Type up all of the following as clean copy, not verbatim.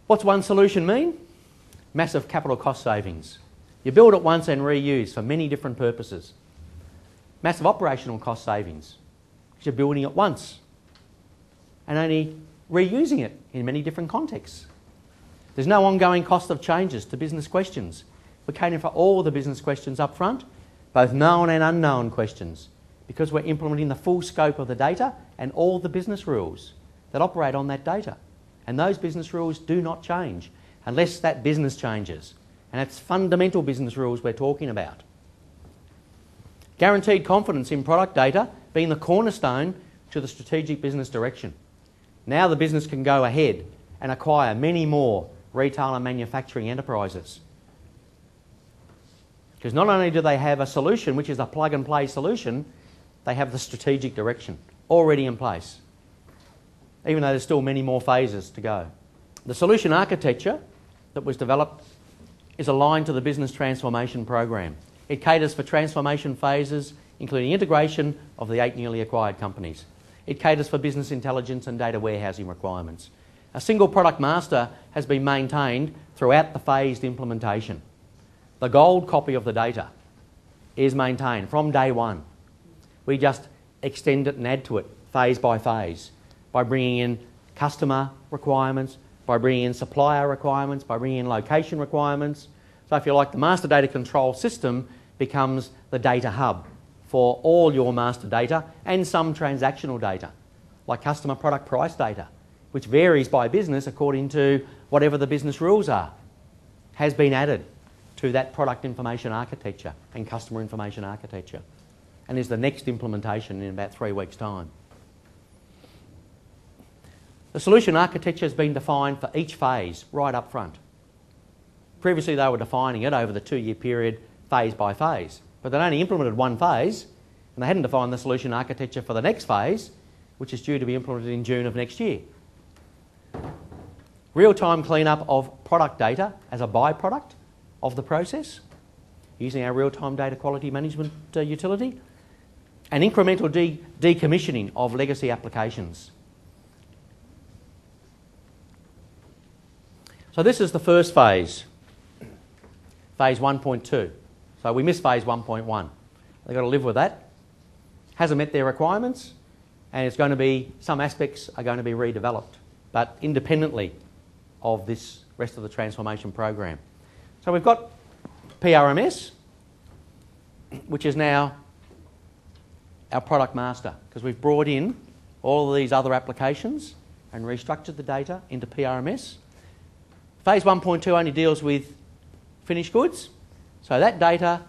What's one solution mean? Massive capital cost savings. You build it once and reuse for many different purposes. Massive operational cost savings, because you're building it once and only reusing it in many different contexts. There's no ongoing cost of changes to business questions. We're catering for all the business questions up front, both known and unknown questions, because we're implementing the full scope of the data and all the business rules that operate on that data. And those business rules do not change unless that business changes. And it's fundamental business rules we're talking about. Guaranteed confidence in product data being the cornerstone to the strategic business direction. Now the business can go ahead and acquire many more retail and manufacturing enterprises. Because not only do they have a solution, which is a plug-and-play solution, they have the strategic direction already in place, even though there's still many more phases to go. The solution architecture that was developed is aligned to the business transformation program. It caters for transformation phases, including integration of the 8 newly acquired companies. It caters for business intelligence and data warehousing requirements. A single product master has been maintained throughout the phased implementation. The gold copy of the data is maintained from day one. We just extend it and add to it phase by phase by bringing in customer requirements, by bringing in supplier requirements, by bringing in location requirements. So if you like, the master data control system becomes the data hub for all your master data and some transactional data, like customer product price data, which varies by business according to whatever the business rules are, has been added to that product information architecture and customer information architecture, and is the next implementation in about 3 weeks' time. The solution architecture has been defined for each phase right up front. Previously they were defining it over the 2-year period, phase by phase, but they'd only implemented one phase and they hadn't defined the solution architecture for the next phase, which is due to be implemented in June of next year. Real-time cleanup of product data as a byproduct of the process, using our real-time data quality management utility, and incremental decommissioning of legacy applications. So this is the first phase, phase 1.2. So we missed phase 1.1. They've got to live with that. Hasn't met their requirements, and it's going to be, some aspects are going to be redeveloped, but independently of this rest of the transformation program. So we've got PRMS, which is now our product master, because we've brought in all of these other applications and restructured the data into PRMS. Phase 1.2 only deals with finished goods, so that data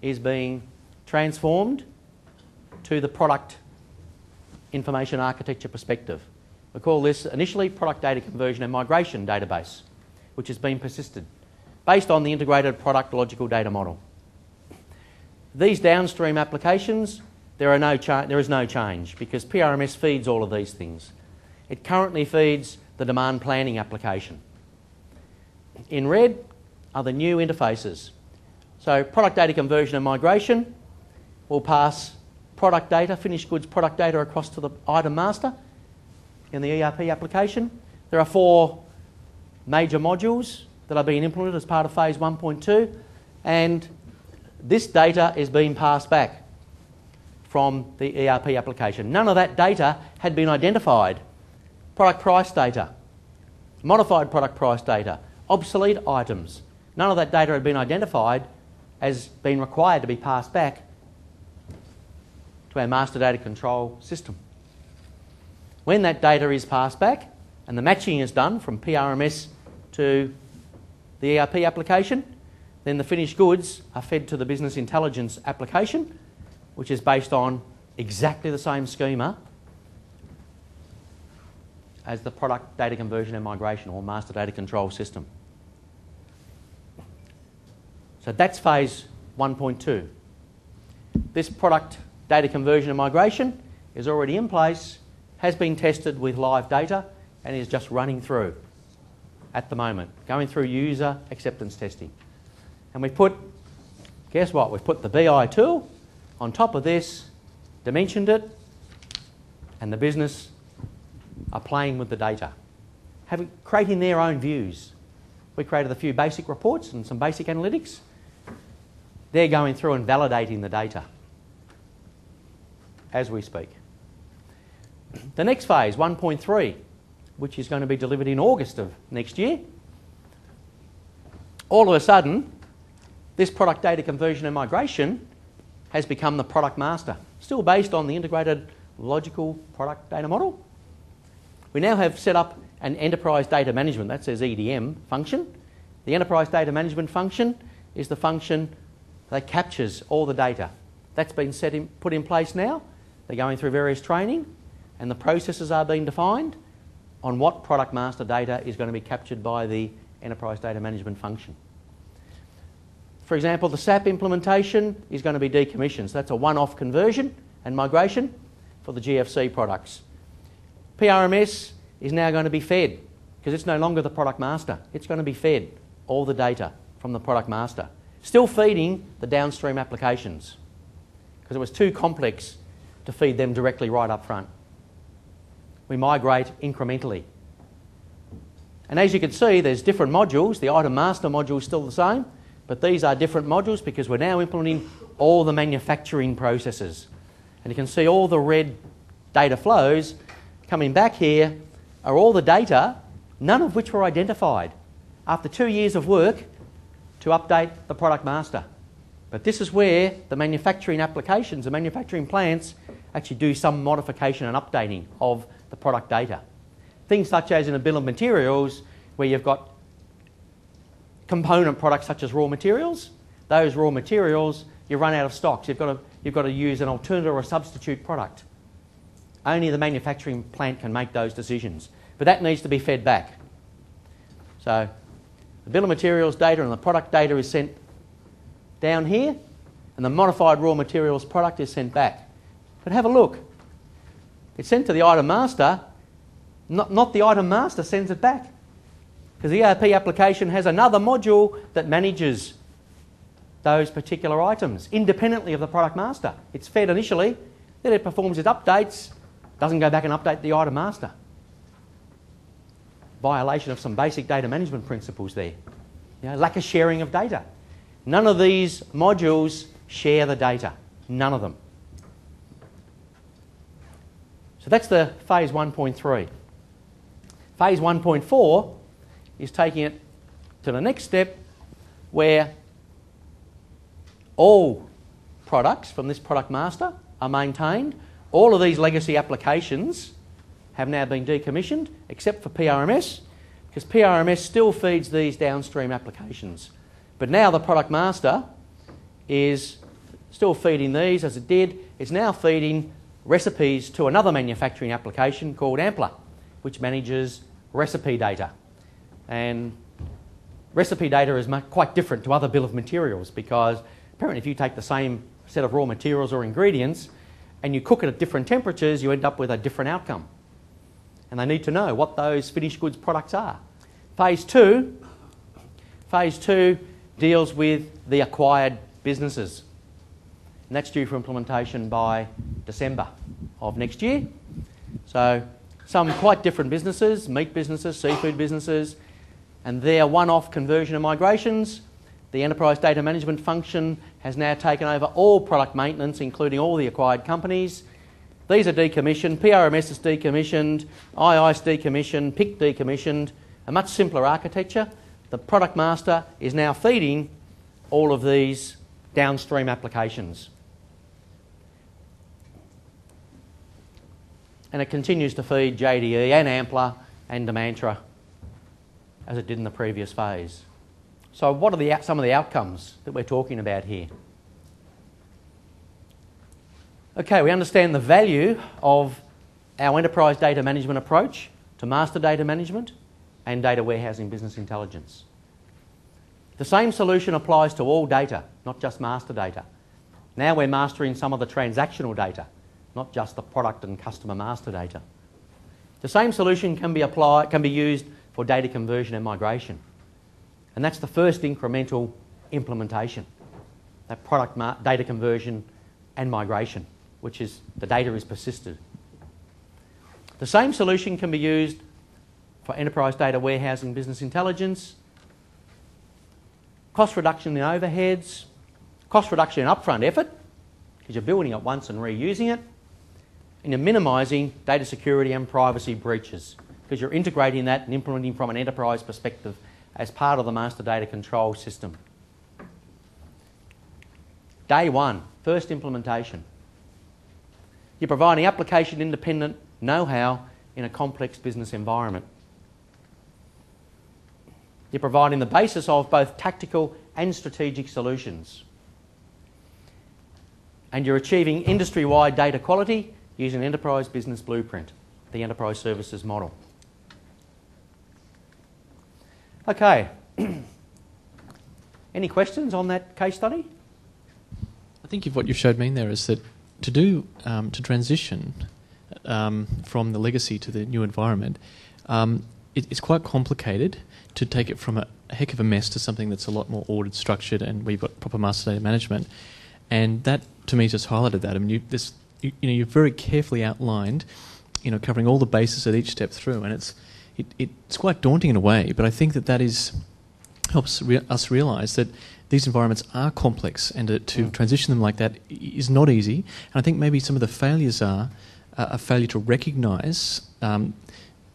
is being transformed to the product information architecture perspective. We call this initially product data conversion and migration database, which has been persisted based on the integrated product logical data model. These downstream applications, there is no change because PRMS feeds all of these things. It currently feeds the demand planning application. In red are the new interfaces. So product data conversion and migration will pass product data, finished goods product data across to the item master in the ERP application. There are 4 major modules that are being implemented as part of phase 1.2, and this data is being passed back from the ERP application. None of that data had been identified. Product price data, modified product price data, obsolete items. None of that data had been identified as being required to be passed back to our master data control system. When that data is passed back and the matching is done from PRMS to the ERP application, then the finished goods are fed to the business intelligence application, which is based on exactly the same schema as the product data conversion and migration or master data control system. So that's phase 1.2. This product data conversion and migration is already in place, has been tested with live data, and is just running through at the moment, going through user acceptance testing. And we've put, guess what, we've put the BI tool on top of this, dimensioned it, and the business are playing with the data. creating their own views. We created a few basic reports and some basic analytics. They're going through and validating the data as we speak. The next phase, 1.3, which is going to be delivered in August of next year. All of a sudden, this product data conversion and migration has become the product master, still based on the integrated logical product data model. We now have set up an enterprise data management, that says EDM function. The enterprise data management function is the function that captures all the data. That's been put in place now. They're going through various training and the processes are being defined on what product master data is going to be captured by the enterprise data management function. For example, the SAP implementation is going to be decommissioned. So that's a one-off conversion and migration for the GFC products. PRMS is now going to be fed because it's no longer the product master. It's going to be fed all the data from the product master. Still feeding the downstream applications because it was too complex to feed them directly right up front. We migrate incrementally. And as you can see, there's different modules. The item master module is still the same, but these are different modules because we're now implementing all the manufacturing processes. And you can see all the red data flows coming back here are all the data, none of which were identified after 2 years of work to update the product master. But this is where the manufacturing applications, the manufacturing plants, actually do some modification and updating of the product data. Things such as in a bill of materials where you've got component products such as raw materials. Those raw materials, you run out of stocks. You've got to use an alternative or a substitute product. Only the manufacturing plant can make those decisions. But that needs to be fed back. So the bill of materials data and the product data is sent down here and the modified raw materials product is sent back. But have a look. It's sent to the item master, not the item master sends it back. Because the ERP application has another module that manages those particular items independently of the product master. It's fed initially, then it performs its updates, doesn't go back and update the item master. Violation of some basic data management principles there. Lack of sharing of data. None of these modules share the data. None of them. So that's the phase 1.3. Phase 1.4 is taking it to the next step where all products from this product master are maintained. All of these legacy applications have now been decommissioned except for PRMS because PRMS still feeds these downstream applications. But now the product master is still feeding these as it did. It's now feeding recipes to another manufacturing application called Ampler, which manages recipe data. And recipe data is quite different to other bill of materials because apparently if you take the same set of raw materials or ingredients and you cook it at different temperatures, you end up with a different outcome. And they need to know what those finished goods products are. Phase 2 deals with the acquired businesses. And that's due for implementation by December of next year. So some quite different businesses, meat businesses, seafood businesses, and their one-off conversion and migrations. The enterprise data management function has now taken over all product maintenance, including all the acquired companies. These are decommissioned, PRMS is decommissioned, II is decommissioned, PIC decommissioned, a much simpler architecture. The product master is now feeding all of these downstream applications. And it continues to feed JDE and Ampler and Demantra as it did in the previous phase. So what are some of the outcomes that we're talking about here? Okay, we understand the value of our enterprise data management approach to master data management and data warehousing business intelligence. The same solution applies to all data, not just master data. Now we're mastering some of the transactional data, not just the product and customer master data. The same solution can be used for data conversion and migration. And that's the first incremental implementation, that product data conversion and migration, which is the data is persisted. The same solution can be used for enterprise data warehousing business intelligence, cost reduction in overheads, cost reduction in upfront effort, because you're building it once and reusing it, and you're minimising data security and privacy breaches, because you're integrating that and implementing from an enterprise perspective as part of the master data control system. Day one, first implementation. You're providing application-independent know-how in a complex business environment. You're providing the basis of both tactical and strategic solutions. And you're achieving industry-wide data quality using an enterprise business blueprint, the enterprise services model. Okay. Any questions on that case study? I think what you showed me there is that to transition from the legacy to the new environment, it's quite complicated to take it from a heck of a mess to something that's a lot more ordered, structured, and we've got proper master data management. And that, to me, just highlighted that. I mean, you've very carefully outlined, covering all the bases at each step through, and it's quite daunting in a way. But I think that helps us realise that these environments are complex, and to transition them like that is not easy. And I think maybe some of the failures are a failure to recognise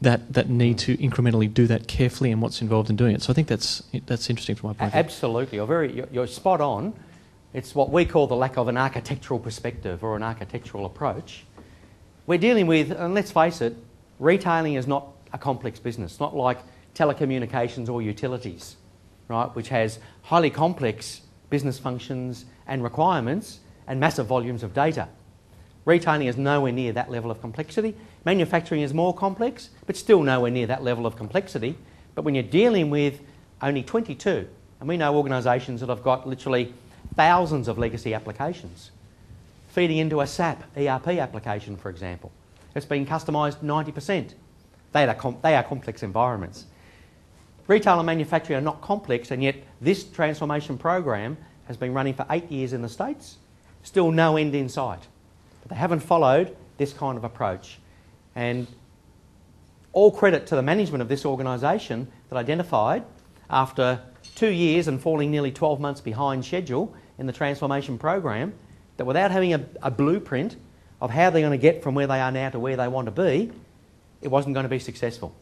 that need to incrementally do that carefully and what's involved in doing it. So I think that's interesting from my point of view. Absolutely. You're spot on. It's what we call the lack of an architectural perspective or an architectural approach. We're dealing with, and let's face it, retailing is not a complex business, not like telecommunications or utilities, right, which has highly complex business functions and requirements and massive volumes of data. Retailing is nowhere near that level of complexity. Manufacturing is more complex, but still nowhere near that level of complexity. But when you're dealing with only 22, and we know organisations that have got literally thousands of legacy applications, feeding into a SAP ERP application, for example, it's been customised 90%. They are complex environments. Retail and manufacturing are not complex, and yet this transformation program has been running for 8 years in the States, still no end in sight. But they haven't followed this kind of approach. And all credit to the management of this organisation that identified, after 2 years and falling nearly 12 months behind schedule in the transformation program, that without having a blueprint of how they're going to get from where they are now to where they want to be, it wasn't going to be successful.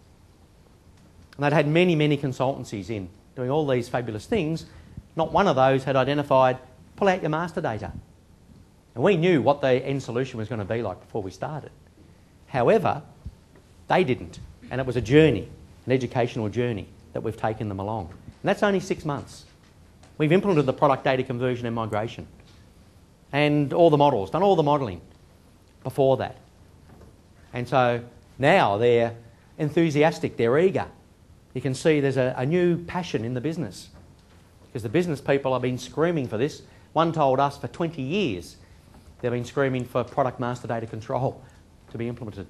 And they'd had many, many consultancies in doing all these fabulous things. Not one of those had identified, pull out your master data. And we knew what the end solution was going to be like before we started. However, they didn't. And it was a journey, an educational journey that we've taken them along. And that's only 6 months. We've implemented the product data conversion and migration and all the models, done all the modelling before that. And so now they're enthusiastic, they're eager. You can see there's a new passion in the business because the business people have been screaming for this. One told us for 20 years they've been screaming for product master data control to be implemented.